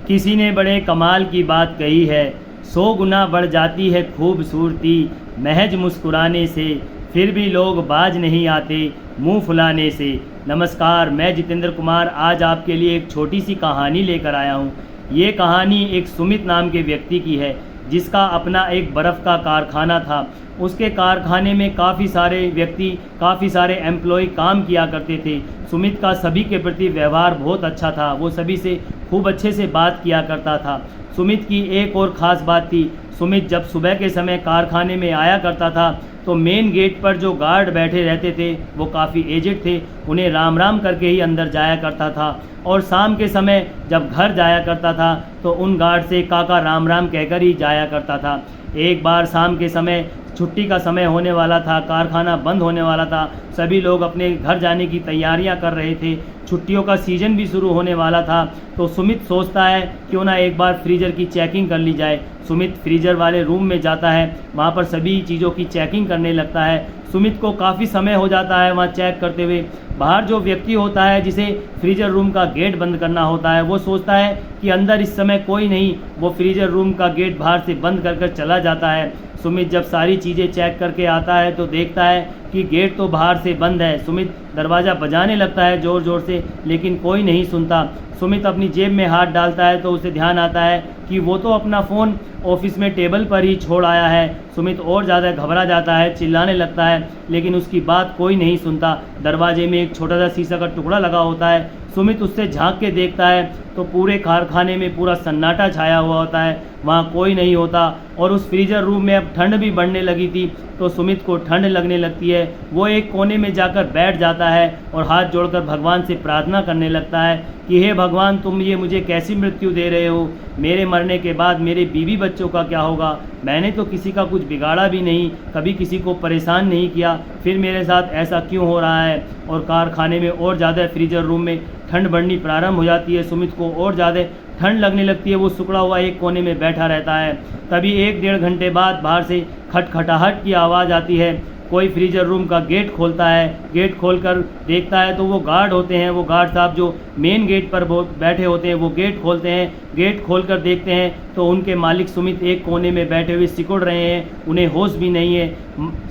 किसी ने बड़े कमाल की बात कही है, 100 गुना बढ़ जाती है खूबसूरती महज मुस्कुराने से, फिर भी लोग बाज नहीं आते मुंह फुलाने से। नमस्कार, मैं जितेंद्र कुमार आज आपके लिए एक छोटी सी कहानी लेकर आया हूँ। ये कहानी एक सुमित नाम के व्यक्ति की है, जिसका अपना एक बर्फ़ का कारखाना था। उसके कारखाने में काफ़ी सारे व्यक्ति, काफ़ी सारे एम्प्लॉय काम किया करते थे। सुमित का सभी के प्रति व्यवहार बहुत अच्छा था, वो सभी से खूब अच्छे से बात किया करता था। सुमित की एक और ख़ास बात थी, सुमित जब सुबह के समय कारखाने में आया करता था तो मेन गेट पर जो गार्ड बैठे रहते थे वो काफ़ी एजेड थे, उन्हें राम राम करके ही अंदर जाया करता था। और शाम के समय जब घर जाया करता था तो उन गार्ड से काका राम राम कहकर ही जाया करता था। एक बार शाम के समय छुट्टी का समय होने वाला था, कारखाना बंद होने वाला था, सभी लोग अपने घर जाने की तैयारियां कर रहे थे, छुट्टियों का सीज़न भी शुरू होने वाला था। तो सुमित सोचता है क्यों ना एक बार फ्रीज़र की चेकिंग कर ली जाए। सुमित फ्रीज़र वाले रूम में जाता है, वहाँ पर सभी चीज़ों की चेकिंग करने लगता है। सुमित को काफ़ी समय हो जाता है वहाँ चेक करते हुए। बाहर जो व्यक्ति होता है जिसे फ्रीज़र रूम का गेट बंद करना होता है, वो सोचता है कि अंदर इस समय कोई नहीं, वो फ्रीज़र रूम का गेट बाहर से बंद कर चला जाता है। सुमित जब सारी चीज़ें चेक करके आता है तो देखता है कि गेट तो बाहर से बंद है। सुमित दरवाज़ा बजाने लगता है ज़ोर ज़ोर से, लेकिन कोई नहीं सुनता। सुमित अपनी जेब में हाथ डालता है तो उसे ध्यान आता है कि वो तो अपना फ़ोन ऑफिस में टेबल पर ही छोड़ आया है। सुमित और ज़्यादा घबरा जाता है, चिल्लाने लगता है, लेकिन उसकी बात कोई नहीं सुनता। दरवाजे में एक छोटा सा शीशा का टुकड़ा लगा होता है। सुमित उससे झांक के देखता है तो पूरे कारखाने में पूरा सन्नाटा छाया हुआ होता है, वहाँ कोई नहीं होता। और उस फ्रीज़र रूम में अब ठंड भी बढ़ने लगी थी, तो सुमित को ठंड लगने लगती है। वो एक कोने में जाकर बैठ जाता है और हाथ जोड़कर भगवान से प्रार्थना करने लगता है कि हे भगवान, तुम ये मुझे कैसी मृत्यु दे रहे हो? मेरे मरने के बाद मेरे बीवी बच्चों का क्या होगा? मैंने तो किसी का कुछ बिगाड़ा भी नहीं, कभी किसी को परेशान नहीं किया, फिर मेरे साथ ऐसा क्यों हो रहा है? और कारखाने में और ज़्यादा फ्रीज़र रूम में ठंड बढ़नी प्रारंभ हो जाती है। सुमित को और ज़्यादा ठंड लगने लगती है। वो सिकुड़ा हुआ एक कोने में बैठा रहता है। तभी 1-1.5 घंटे बाद बाहर से खटखटाहट की आवाज़ आती है। कोई फ्रीज़र रूम का गेट खोलता है। गेट खोलकर देखता है तो वो गार्ड होते हैं। वो गार्ड साहब जो मेन गेट पर बैठे होते हैं वो गेट खोलते हैं। गेट खोलकर देखते हैं तो उनके मालिक सुमित एक कोने में बैठे हुए सिकुड़ रहे हैं, उन्हें होश भी नहीं है।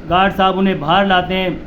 गार्ड साहब उन्हें बाहर लाते हैं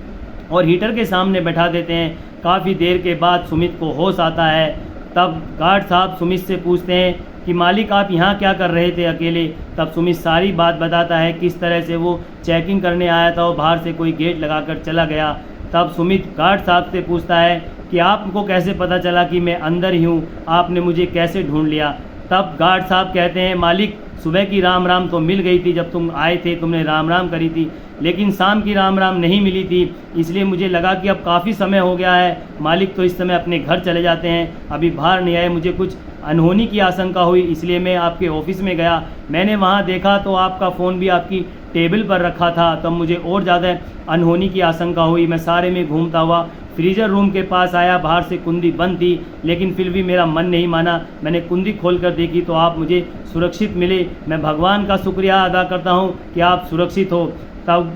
और हीटर के सामने बैठा देते हैं। काफ़ी देर के बाद सुमित को होश आता है। तब गार्ड साहब सुमित से पूछते हैं कि मालिक, आप यहाँ क्या कर रहे थे अकेले? तब सुमित सारी बात बताता है, किस तरह से वो चेकिंग करने आया था और बाहर से कोई गेट लगाकर चला गया। तब सुमित गार्ड साहब से पूछता है कि आपको कैसे पता चला कि मैं अंदर ही हूँ? आपने मुझे कैसे ढूंढ लिया? तब गार्ड साहब कहते हैं, मालिक, सुबह की राम राम तो मिल गई थी, जब तुम आए थे तुमने राम राम करी थी, लेकिन शाम की राम राम नहीं मिली थी, इसलिए मुझे लगा कि अब काफ़ी समय हो गया है, मालिक तो इस समय अपने घर चले जाते हैं, अभी बाहर नहीं आए, मुझे कुछ अनहोनी की आशंका हुई, इसलिए मैं आपके ऑफिस में गया। मैंने वहाँ देखा तो आपका फ़ोन भी आपकी टेबल पर रखा था, तब मुझे और ज़्यादा अनहोनी की आशंका हुई। मैं सारे में घूमता हुआ फ्रीज़र रूम के पास आया, बाहर से कुंडी बंद थी, लेकिन फिर भी मेरा मन नहीं माना। मैंने कुंडी खोलकर देखी तो आप मुझे सुरक्षित मिले। मैं भगवान का शुक्रिया अदा करता हूँ कि आप सुरक्षित हो। तब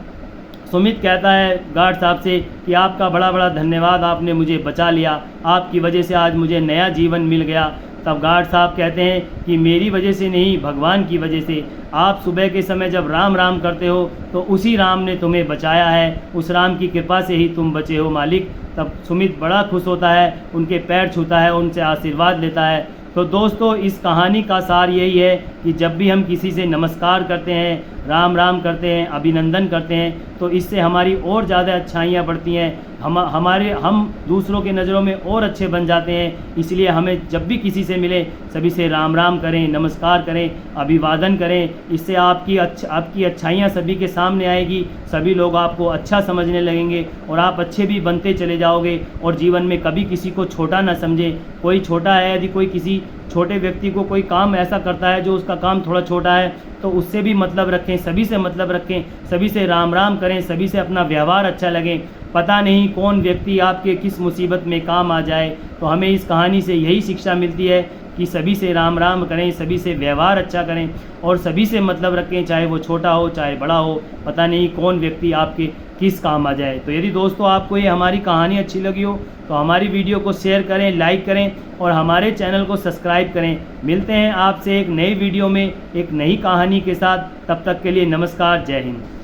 सुमित कहता है गार्ड साहब से कि आपका बड़ा बड़ा धन्यवाद, आपने मुझे बचा लिया, आपकी वजह से आज मुझे नया जीवन मिल गया। तब गार्ड साहब कहते हैं कि मेरी वजह से नहीं, भगवान की वजह से। आप सुबह के समय जब राम राम करते हो तो उसी राम ने तुम्हें बचाया है, उस राम की कृपा से ही तुम बचे हो मालिक। तब सुमित बड़ा खुश होता है, उनके पैर छूता है, उनसे आशीर्वाद लेता है। तो दोस्तों, इस कहानी का सार यही है कि जब भी हम किसी से नमस्कार करते हैं, राम राम करते हैं, अभिनंदन करते हैं, तो इससे हमारी और ज़्यादा अच्छाइयाँ बढ़ती हैं, हम दूसरों के नज़रों में और अच्छे बन जाते हैं। इसलिए हमें जब भी किसी से मिले सभी से राम राम करें, नमस्कार करें, अभिवादन करें। इससे आपकी अच्छाइयाँ सभी के सामने आएगी, सभी लोग आपको अच्छा समझने लगेंगे और आप अच्छे भी बनते चले जाओगे और जीवन में कभी किसी को छोटा ना समझे। कोई छोटा है, यदि कोई किसी छोटे व्यक्ति को कोई काम ऐसा करता है जो उसका काम थोड़ा छोटा है, तो उससे भी मतलब रखें, सभी से मतलब रखें, सभी से राम राम करें, सभी से अपना व्यवहार अच्छा लगे। पता नहीं कौन व्यक्ति आपके किस मुसीबत में काम आ जाए। तो हमें इस कहानी से यही शिक्षा मिलती है कि सभी से राम राम करें, सभी से व्यवहार अच्छा करें और सभी से मतलब रखें, चाहे वो छोटा हो चाहे बड़ा हो। पता नहीं कौन व्यक्ति आपके किस काम आ जाए। तो यदि दोस्तों आपको ये हमारी कहानी अच्छी लगी हो तो हमारी वीडियो को शेयर करें, लाइक करें और हमारे चैनल को सब्सक्राइब करें। मिलते हैं आपसे एक नई वीडियो में एक नई कहानी के साथ। तब तक के लिए नमस्कार, जय हिंद।